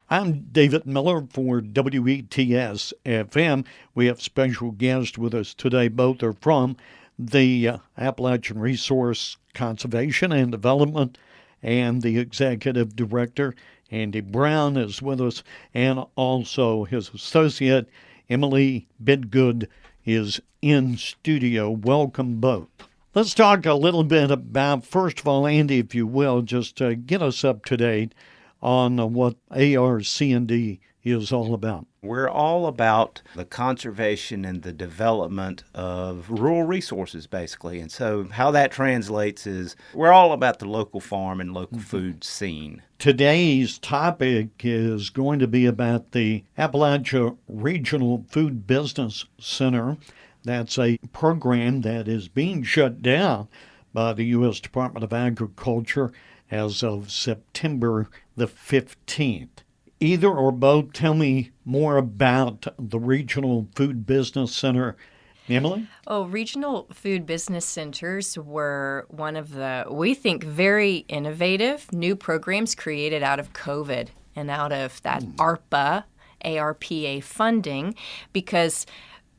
I'm David Miller for WETS FM. We have special guests with us today. Both are from the Appalachian Resource Conservation and Development, and the Executive Director, Andy Brown, is with us, and also his associate, Emily Bidgood, is in studio. Welcome both. Let's talk a little bit about, first of all, Andy, if you will, just get us up to date on what ARC&D is all about. We're all about the conservation and the development of rural resources, basically. And so how that translates is we're all about the local farm and local food scene. Today's topic is going to be about the Appalachia Regional Food Business Center. That's a program that is being shut down by the U.S. Department of Agriculture as of September the 15th. Either or both, tell me more about the Regional Food Business Center. Emily? Regional food business centers were one of the, we think, very innovative new programs created out of COVID and out of that ARPA funding, because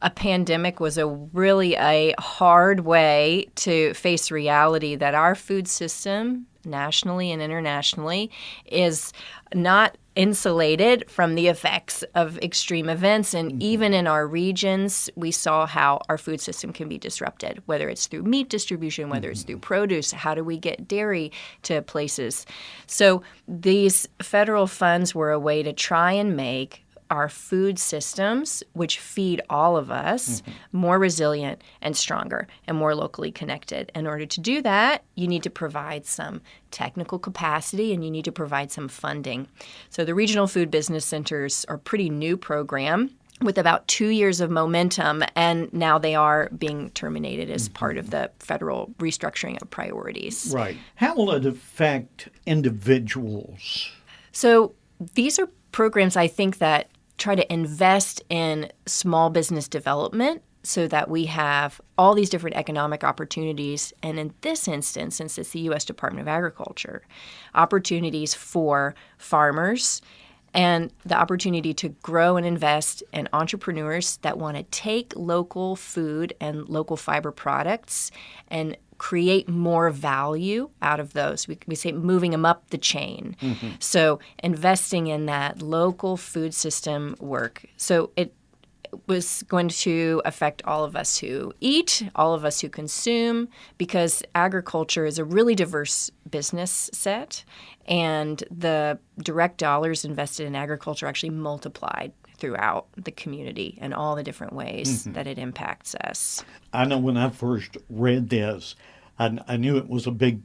a pandemic was really a hard way to face reality that our food system, nationally and internationally, is not insulated from the effects of extreme events. And even in our regions, we saw how our food system can be disrupted, whether it's through meat distribution, whether it's through produce. How do we get dairy to places? So these federal funds were a way to try and make our food systems, which feed all of us, more resilient and stronger and more locally connected. In order to do that, you need to provide some technical capacity and you need to provide some funding. So the Regional Food Business Centers are a pretty new program with about 2 years of momentum, and now they are being terminated as part of the federal restructuring of priorities. Right. How will it affect individuals? So these are programs, I think, that try to invest in small business development so that we have all these different economic opportunities. And in this instance, since it's the U.S. Department of Agriculture, opportunities for farmers and the opportunity to grow and invest in entrepreneurs that want to take local food and local fiber products and create more value out of those. We say moving them up the chain. So investing in that local food system work. So it was going to affect all of us who eat, all of us who consume, because agriculture is a really diverse business set, and the direct dollars invested in agriculture actually multiplied throughout the community and all the different ways that it impacts us. I know when I first read this, I knew it was a big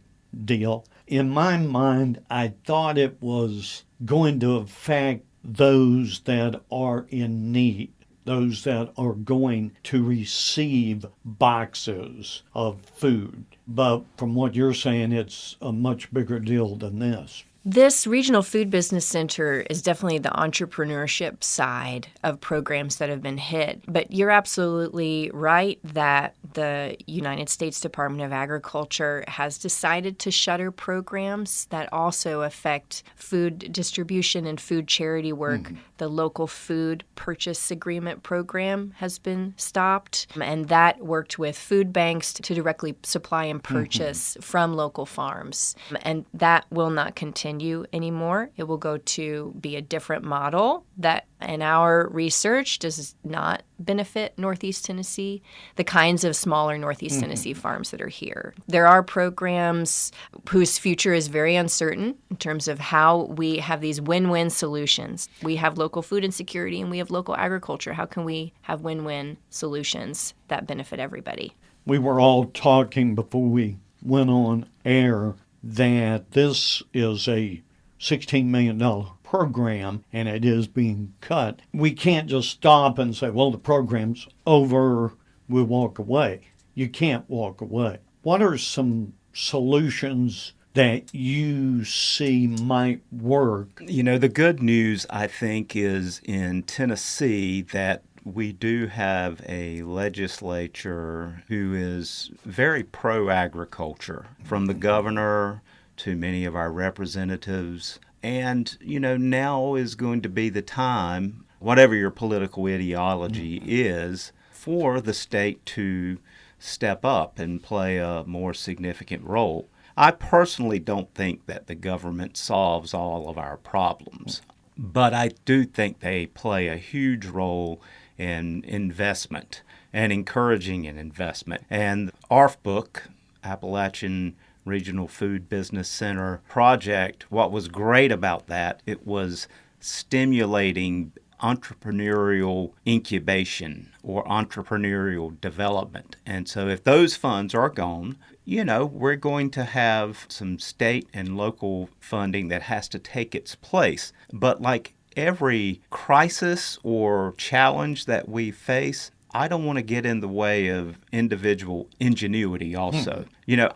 deal. In my mind, I thought it was going to affect those that are in need, those that are going to receive boxes of food. But from what you're saying, it's a much bigger deal than this. This Regional Food Business Center is definitely the entrepreneurship side of programs that have been hit. But you're absolutely right that the United States Department of Agriculture has decided to shutter programs that also affect food distribution and food charity work. The Local Food Purchase Agreement program has been stopped, and that worked with food banks to directly supply and purchase from local farms. And that will not continue anymore. It will go to be a different model that, in our research, does not benefit Northeast Tennessee, the kinds of smaller Northeast Tennessee farms that are here. There are programs whose future is very uncertain in terms of how we have these win-win solutions. We have local food insecurity and we have local agriculture. How can we have win-win solutions that benefit everybody? We were all talking before we went on air that this is a $16 million program and it is being cut. We can't just stop and say, well, the program's over, we'll walk away. You can't walk away. What are some solutions that you see might work? You know, the good news, I think, is in Tennessee that we do have a legislature who is very pro-agriculture, from the governor to many of our representatives. And, now is going to be the time, whatever your political ideology is, for the state to step up and play a more significant role. I personally don't think that the government solves all of our problems, but I do think they play a huge role in investment and encouraging an investment. And ARF book, Appalachian Regional Food Business Center project, what was great about that, it was stimulating entrepreneurial incubation or entrepreneurial development. And so if those funds are gone, we're going to have some state and local funding that has to take its place. But like every crisis or challenge that we face, I don't want to get in the way of individual ingenuity also.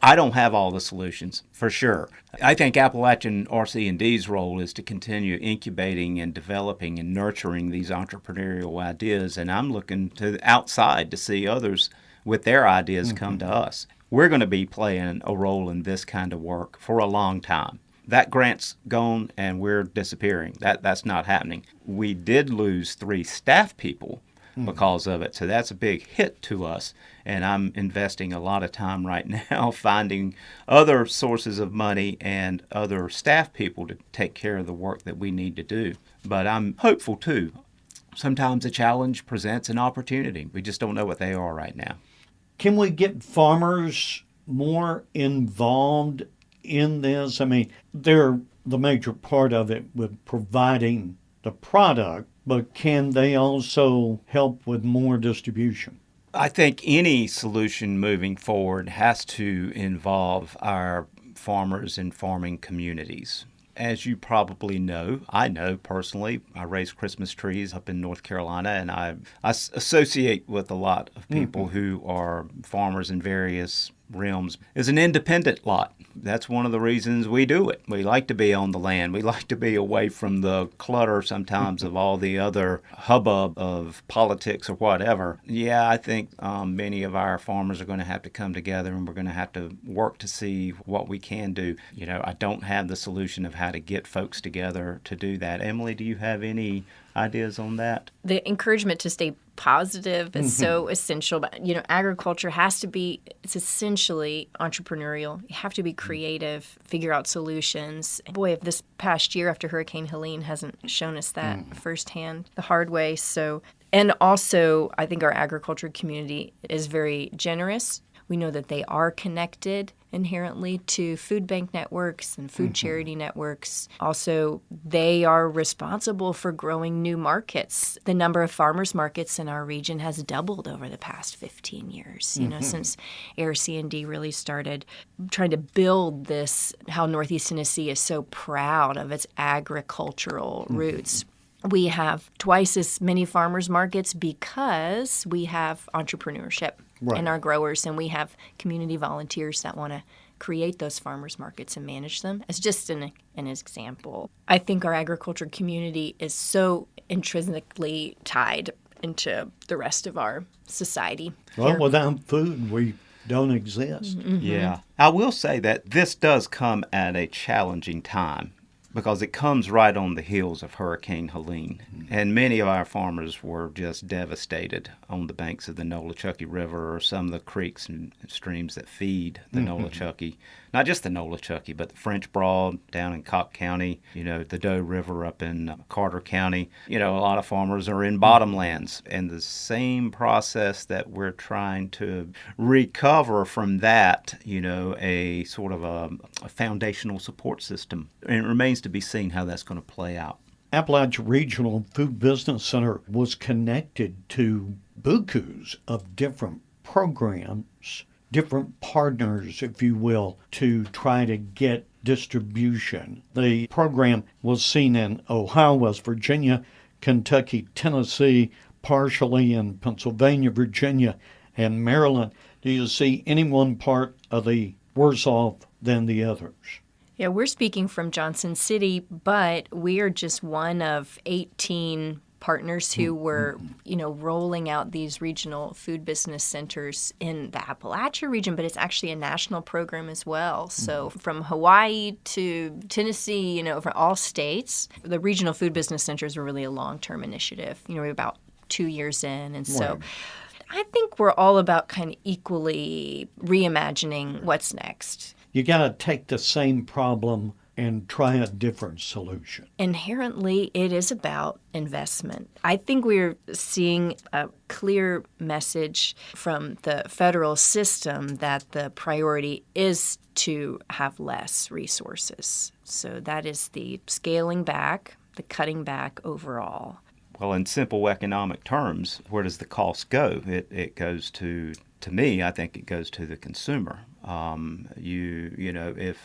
I don't have all the solutions, for sure. I think Appalachian RC&D's role is to continue incubating and developing and nurturing these entrepreneurial ideas, and I'm looking to the outside to see others with their ideas come to us. We're going to be playing a role in this kind of work for a long time. That grant's gone and we're disappearing. That's not happening. We did lose 3 staff people because of it. So that's a big hit to us. And I'm investing a lot of time right now finding other sources of money and other staff people to take care of the work that we need to do. But I'm hopeful too. Sometimes a challenge presents an opportunity. We just don't know what they are right now. Can we get farmers more involved in this? I mean, they're the major part of it with providing the product, but can they also help with more distribution? I think any solution moving forward has to involve our farmers and farming communities. As you probably know, I know personally, I raise Christmas trees up in North Carolina, and I associate with a lot of people who are farmers in various realms. It's an independent lot. That's one of the reasons we do it. We like to be on the land. We like to be away from the clutter sometimes of all the other hubbub of politics or whatever. Yeah, I think many of our farmers are going to have to come together, and we're going to have to work to see what we can do. I don't have the solution of how to get folks together to do that. Emily, do you have any ideas on that? The encouragement to stay positive is so essential. But, agriculture has to be, it's essentially entrepreneurial. You have to be creative, figure out solutions. Boy, if this past year after Hurricane Helene hasn't shown us that firsthand the hard way. So, and also, I think our agriculture community is very generous. We know that they are connected inherently to food bank networks and food charity networks. Also, they are responsible for growing new markets. The number of farmers markets in our region has doubled over the past 15 years, since ARC&D really started trying to build this, how Northeast Tennessee is so proud of its agricultural roots. We have twice as many farmers markets because we have entrepreneurship in our growers, and we have community volunteers that want to create those farmers markets and manage them. As just an example. I think our agriculture community is so intrinsically tied into the rest of our society. Well, without food, we don't exist. Yeah. I will say that this does come at a challenging time, because it comes right on the heels of Hurricane Helene. And many of our farmers were just devastated on the banks of the Nolichucky River or some of the creeks and streams that feed the Nolichucky. Not just the Nolichucky, but the French Broad down in Cobb County, the Doe River up in Carter County. A lot of farmers are in bottomlands. And the same process that we're trying to recover from that, a sort of a foundational support system. And it remains to be seen how that's going to play out. Appalachian Regional Food Business Center was connected to bukus of different programs, different partners, if you will, to try to get distribution. The program was seen in Ohio, West Virginia, Kentucky, Tennessee, partially in Pennsylvania, Virginia, and Maryland. Do you see any one part of the worse off than the others? Yeah, we're speaking from Johnson City, but we are just one of 18 partners who were, rolling out these regional food business centers in the Appalachia region, but it's actually a national program as well. So from Hawaii to Tennessee, for all states, the regional food business centers were really a long-term initiative. We're about 2 years in, and so I think we're all about kind of equally reimagining what's next. You got to take the same problem and try a different solution. Inherently, it is about investment. I think we're seeing a clear message from the federal system that the priority is to have less resources. So that is the scaling back, the cutting back overall. Well, in simple economic terms, where does the cost go? It goes to me, I think it goes to the consumer. If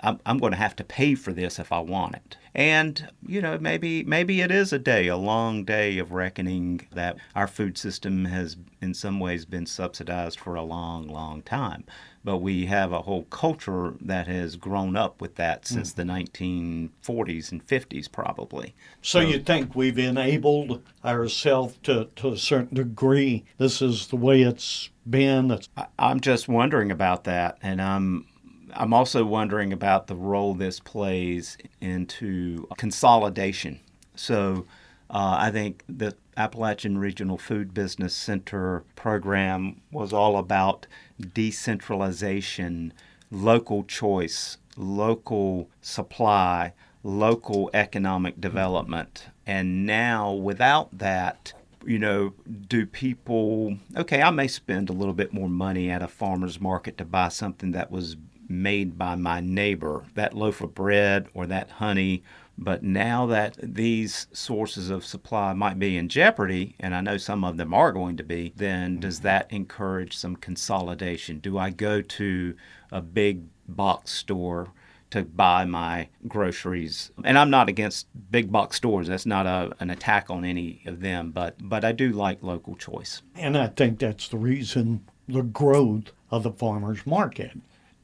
I'm going to have to pay for this if I want it. And, maybe it is a long day of reckoning that our food system has in some ways been subsidized for a long, long time. But we have a whole culture that has grown up with that since the 1940s and 50s probably. So you think we've enabled ourselves to a certain degree? This is the way it's been? I'm just wondering about that, and I'm also wondering about the role this plays into consolidation. So I think the Appalachian Regional Food Business Center program was all about decentralization, local choice, local supply, local economic development. And now without that, do people, I may spend a little bit more money at a farmer's market to buy something that was made by my neighbor, that loaf of bread or that honey. But now that these sources of supply might be in jeopardy, and I know some of them are going to be, then does that encourage some consolidation? Do I go to a big box store to buy my groceries? And I'm not against big box stores. That's not an attack on any of them, but I do like local choice. And I think that's the reason the growth of the farmer's market.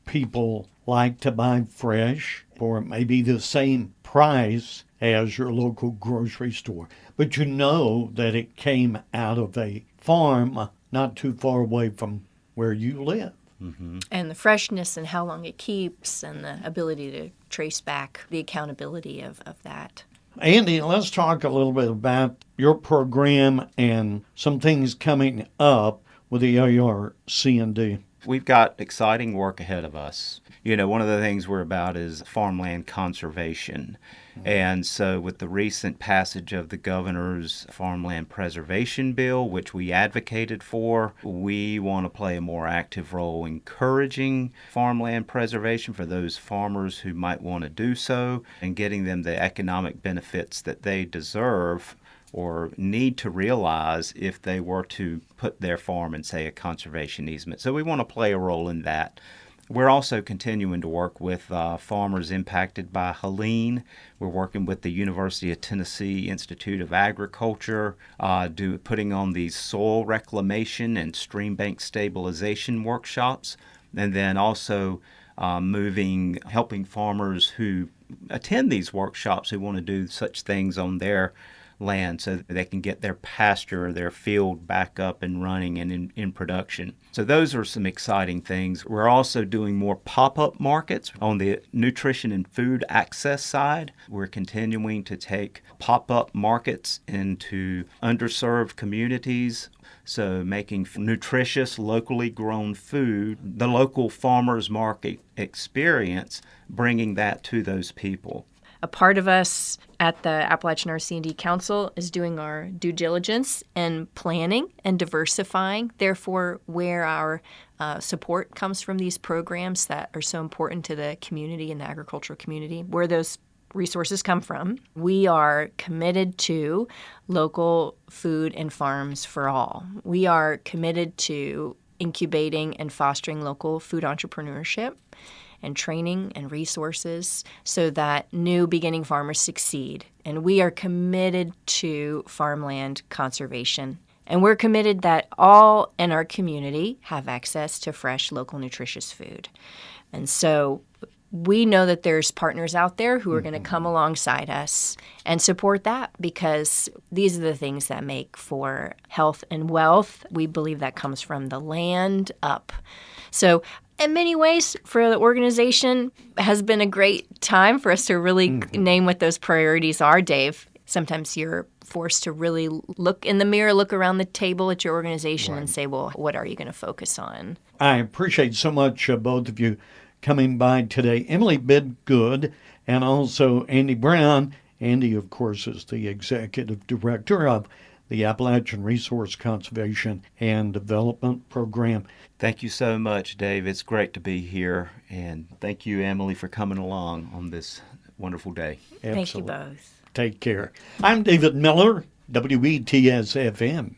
People like to buy fresh for maybe the same price as your local grocery store. But you know that it came out of a farm not too far away from where you live. Mm-hmm. And the freshness and how long it keeps and the ability to trace back the accountability of that. Andy, let's talk a little bit about your program and some things coming up with the ARC&D. We've got exciting work ahead of us. One of the things we're about is farmland conservation. And so with the recent passage of the governor's farmland preservation bill, which we advocated for, we want to play a more active role encouraging farmland preservation for those farmers who might want to do so and getting them the economic benefits that they deserve or need to realize if they were to put their farm in, say, a conservation easement. So we want to play a role in that. We're also continuing to work with farmers impacted by Helene. We're working with the University of Tennessee Institute of Agriculture, putting on these soil reclamation and stream bank stabilization workshops, and then also helping farmers who attend these workshops who want to do such things on their land so that they can get their pasture or their field back up and running and in production. So those are some exciting things. We're also doing more pop-up markets on the nutrition and food access side. We're continuing to take pop-up markets into underserved communities, so making nutritious, locally grown food, the local farmers market experience, bringing that to those people. A part of us at the Appalachian RC&D Council is doing our due diligence and planning and diversifying, therefore, where our support comes from these programs that are so important to the community and the agricultural community, where those resources come from. We are committed to local food and farms for all. We are committed to incubating and fostering local food entrepreneurship and training and resources so that new beginning farmers succeed. And we are committed to farmland conservation. And we're committed that all in our community have access to fresh, local, nutritious food. And so we know that there's partners out there who are going to come alongside us and support that, because these are the things that make for health and wealth. We believe that comes from the land up. So in many ways, for the organization, has been a great time for us to really name what those priorities are, Dave. Sometimes you're forced to really look in the mirror, look around the table at your organization and say, well, what are you going to focus on? I appreciate so much both of you coming by today. Emily Bidgood and also Andy Brown. Andy, of course, is the executive director of the Appalachian Resource Conservation and Development Program. Thank you so much, Dave. It's great to be here. And thank you, Emily, for coming along on this wonderful day. Absolutely. Thank you both. Take care. I'm David Miller, WETS FM.